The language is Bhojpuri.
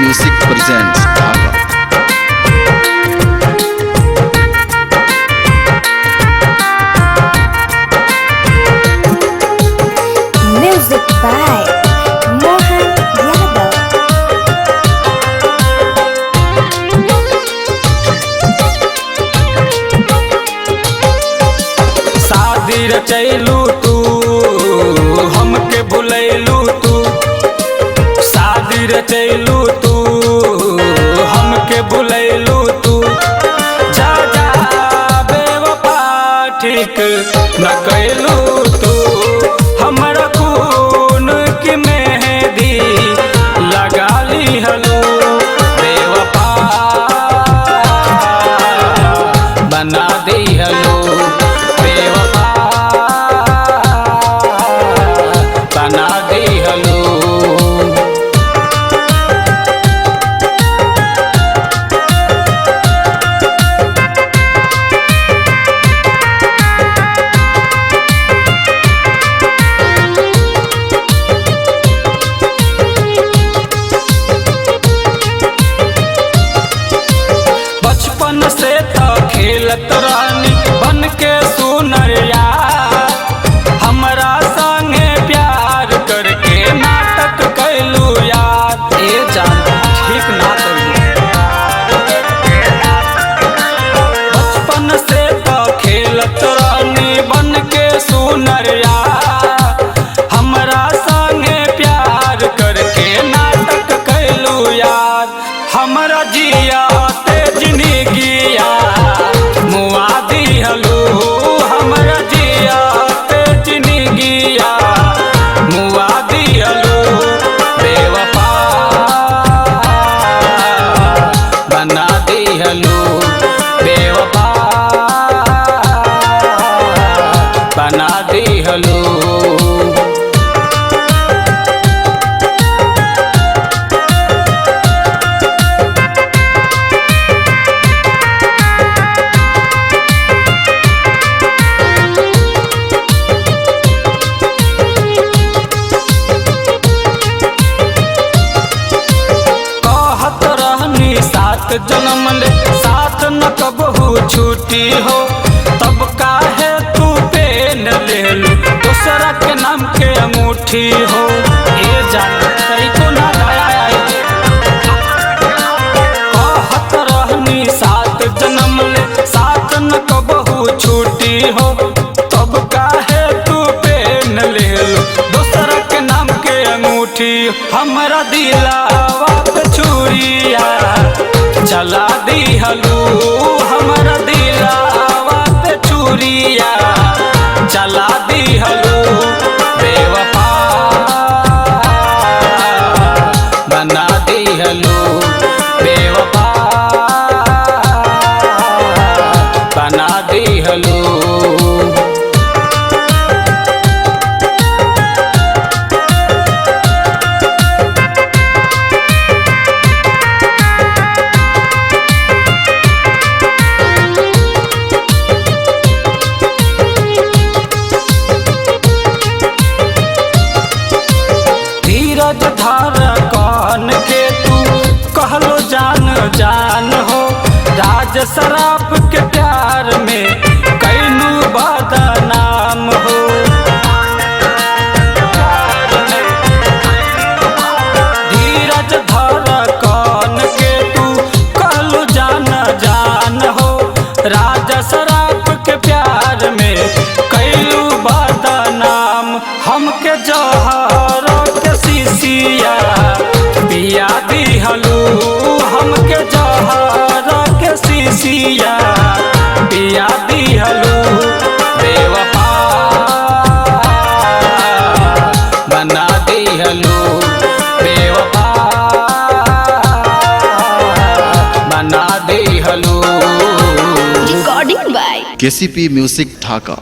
Music presents Dhaka. Music by Mohan Yadav। शादी रचैलू तू हमके भुलैलू तू, शादी रचैलू तू हमके भुलैलू तू, जा जा बेवफा ठीक न कैलू तू, हमरा खून की मेहंदी लगा ली हलू, बेवफा बना दी हलू, बेवफा बना दी हलू। बचपन से तो खेलत रानी बन के सुनरिया, हमरा संगे प्यार करके नाटक कैलू यार, ए जान ठीक ना बचपन से तो खेलत रानी बन के सुनरिया, हमरा संगे प्यार करके नाटक कैलू यार, हमरा जिया जिंदगिया मुआ दिहलू, हमरा जिया जिंदगिया मुआ दिहलू, बेवफा बना दिहलू, बेवफा बना दिहलू। साथ जन्म ले साथ न कबहू छूटी हो, तब काहे तू पेन ले लू दूसरा के नाम के अंगूठी हो, ए जान कई को ना दया कहत रहनी साथ जन्म ले साथ न कबहू छूटी हो, तब काहे तू पेन ले लू दूसरा के नाम के अंगूठी, हमरा दिलावा पे छुरिया चला दिहलू, हमरा दिलावा पे छुरिया चला दिहलू, बेवफा बना दिहलू, बेवफा बना दिहलू। धीरज धार कौन के तू कहलो जान जान हो, राज शराफ के प्यार में कैलू बदनाम हो, धीरज धार कौन के तू कहलो जान जान हो, राज शराफ के प्यार में कैलू बदनाम, हमके जहर शीशिया पिया दिहलू, हमके जहर के शीशिया पिया दिहलू, बेवफा बना दिहलू, बेवफा बना दिहलू। Recording by KCP music Dhaka.